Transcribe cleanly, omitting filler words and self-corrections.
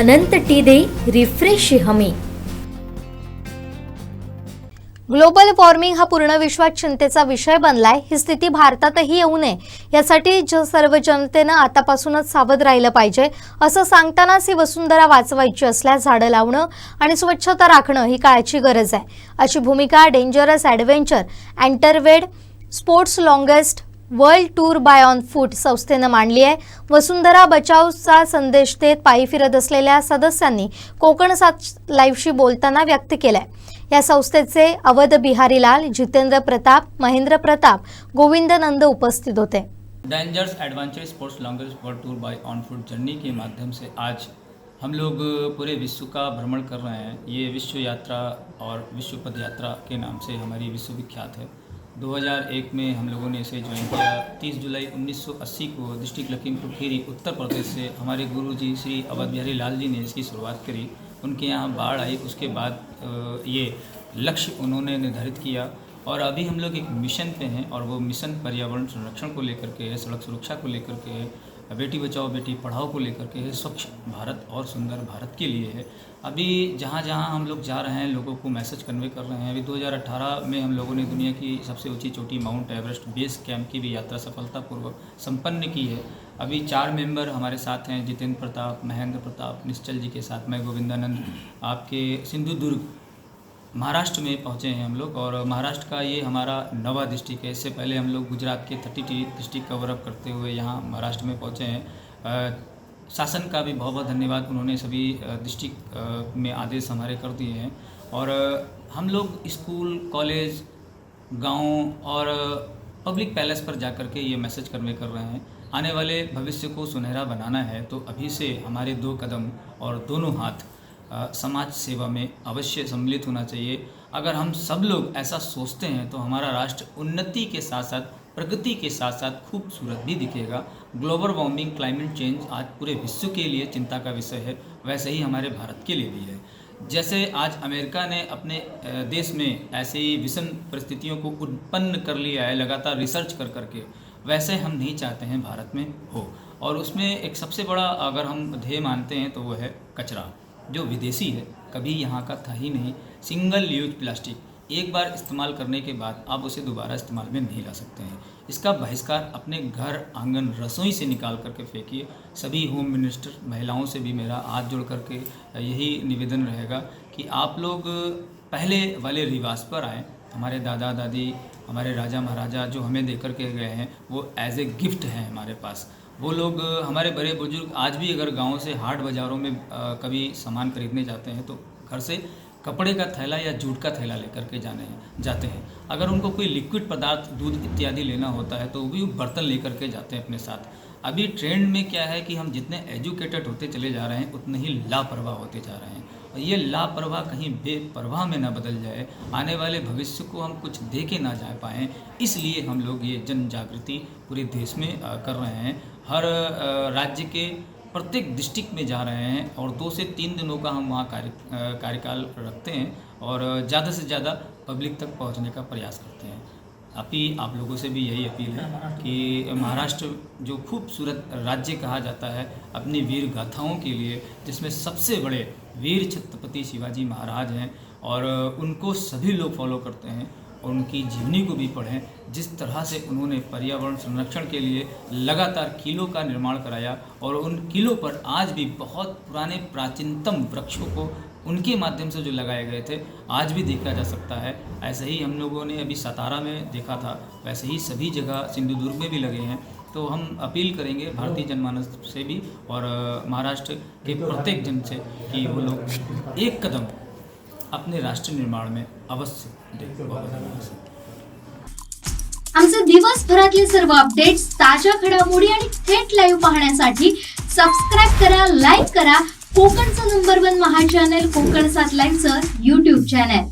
अनंत T दे refresh हमी। Global warming हा पूर्ण विश्वात चिंतेचा विषय बनलाय। ही स्थिती भारतातही येऊ नये यासाठी सर्व जनतेनं आतापासूनच सावध राहिलं पाहिजे, असं सांगतानाच ही वसुंधरा वाचवायची असल्यास झाडं लावणं आणि स्वच्छता राखणं ही काळाची गरज आहे, अशी भूमिका डेंजरस ॲडव्हेंचर एंटरवेड sports longest world tour by on foot संस्थेनं मांडली आहे। वसुंधरा बचावचा संदेश देत पायी फिरत असलेल्या सदस्यांनी कोकण सात लाईव्हशी बोलताना व्यक्त केलाय। या संस्थेचे अवध बिहारी लाल, जितेंद्र प्रताप, महेंद्र प्रताप, गोविंद नंद उपस्थित होते। Dangerous adventure sports longest world tour by on foot journey के माध्यम से आज हम लोग पूरे विश्व का भ्रमण कर रहे हैं। ये विश्व यात्रा और विश्व पद यात्रा के नाम से हमारी विश्वविख्यात है। 2001 में हम लोगों ने इसे ज्वाइन किया। 30 जुलाई 1980 को डिस्ट्रिक्ट लखीमपुर खीरी उत्तर प्रदेश से हमारे गुरुजी श्री अवध बिहारी लाल जी ने इसकी शुरुआत करी। उनके यहाँ बाढ़ आई, उसके बाद ये लक्ष्य उन्होंने निर्धारित किया और अभी हम लोग एक मिशन पे हैं और वो मिशन पर्यावरण संरक्षण को लेकर के है, सड़क सुरक्षा को लेकर के है, बेटी बचाओ बेटी पढ़ाओ को लेकर के है, स्वच्छ भारत और सुंदर भारत के लिए है। अभी जहाँ जहाँ हम लोग जा रहे हैं लोगों को मैसेज कन्वे कर रहे हैं। अभी 2018 में हम लोगों ने दुनिया की सबसे ऊंची चोटी माउंट एवरेस्ट बेस कैंप की भी यात्रा सफलतापूर्वक संपन्न की है। अभी 4 मेंबर हमारे साथ हैं, जितेंद्र प्रताप, महेंद्र प्रताप, निश्चल जी के साथ मैं गोविंदानंद आपके सिंधुदुर्ग महाराष्ट्र में पहुँचे हैं हम लोग। और महाराष्ट्र का ये हमारा 9वां डिस्ट्रिक्ट है। इससे पहले हम लोग गुजरात के 30 डिस्ट्रिक्ट कवर अप करते हुए यहाँ महाराष्ट्र में पहुँचे हैं। शासन का भी बहुत बहुत धन्यवाद, उन्होंने सभी डिस्ट्रिक्ट में आदेश हमारे कर दिए हैं। और हम लोग स्कूल, कॉलेज, गांव और पब्लिक पैलेस पर जा कर के ये मैसेज कन्वे कर रहे हैं। आने वाले भविष्य को सुनहरा बनाना है तो अभी से हमारे 2 कदम और दोनों हाथ समाज सेवा में अवश्य सम्मिलित होना चाहिए। अगर हम सब लोग ऐसा सोचते हैं तो हमारा राष्ट्र उन्नति के साथ साथ प्रगति के साथ साथ खूबसूरत भी दिखेगा। ग्लोबल वार्मिंग, क्लाइमेट चेंज आज पूरे विश्व के लिए चिंता का विषय है, वैसे ही हमारे भारत के लिए भी है। जैसे आज अमेरिका ने अपने देश में ऐसे ही विषम परिस्थितियों को उत्पन्न कर लिया है लगातार रिसर्च कर करके, वैसे हम नहीं चाहते हैं भारत में हो। और उसमें एक सबसे बड़ा अगर हम ध्येय मानते हैं तो वो है कचरा, जो विदेशी है, कभी यहाँ का था ही नहीं। सिंगल यूज प्लास्टिक एक बार इस्तेमाल करने के बाद आप उसे दोबारा इस्तेमाल में नहीं ला सकते हैं। इसका बहिष्कार अपने घर, आंगन, रसोई से निकाल करके फेंकिए। सभी होम मिनिस्टर महिलाओं से भी मेरा हाथ जोड़ करके यही निवेदन रहेगा कि आप लोग पहले वाले रिवाज पर आएँ। हमारे दादा दादी, हमारे राजा महाराजा जो हमें दे कर के गए हैं वो एज ए गिफ्ट है हमारे पास। वो लोग, हमारे बड़े बुजुर्ग आज भी अगर गांव से हाट बाज़ारों में कभी सामान खरीदने जाते हैं तो घर से कपड़े का थैला या जूट का थैला लेकर के जाते हैं। अगर उनको कोई लिक्विड पदार्थ, दूध इत्यादि लेना होता है तो वो भी बर्तन लेकर के जाते हैं अपने साथ। अभी ट्रेंड में क्या है कि हम जितने एजुकेटेड होते चले जा रहे हैं उतने ही लापरवाह होते जा रहे हैं। और ये लापरवाह कहीं बेपरवाह में ना बदल जाए, आने वाले भविष्य को हम कुछ दे के ना जा पाएँ, इसलिए हम लोग ये जन जागृति पूरे देश में कर रहे हैं। हर राज्य के प्रत्येक डिस्ट्रिक्ट में जा रहे हैं और 2 से 3 दिनों का हम वहाँ कार्यकाल रखते हैं और ज़्यादा से ज़्यादा पब्लिक तक पहुँचने का प्रयास करते हैं। आप लोगों से भी यही अपील है कि महाराष्ट्र जो खूबसूरत राज्य कहा जाता है अपनी वीर गाथाओं के लिए, जिसमें सबसे बड़े वीर छत्रपति शिवाजी महाराज हैं और उनको सभी लोग फॉलो करते हैं और उनकी जीवनी को भी पढ़ें। जिस तरह से उन्होंने पर्यावरण संरक्षण के लिए लगातार किलों का निर्माण कराया और उन किलों पर आज भी बहुत पुराने प्राचीनतम वृक्षों को उनके माध्यम से जो लगाए गए थे आज भी देखा जा सकता है। ऐसे ही हम लोगों ने अभी सतारा में देखा था, वैसे ही सभी जगह सिंधुदुर्ग में भी लगे हैं। तो हम अपील करेंगे भारतीय जनमानस से भी और महाराष्ट्र के प्रत्येक जन से कि वो लोग एक कदम अपने राष्ट्र निर्माण में अवश्य दें। आमचे दिवसभरातले सर्व अपडेट्स, ताज्या घडामोडी आणि थेट लाईव्ह पाहण्यासाठी सबस्क्राइब करा, लाईक करा कोकणचं नंबर 1 महा चॅनल कोकण 7 लाईव्हचं YouTube चॅनल।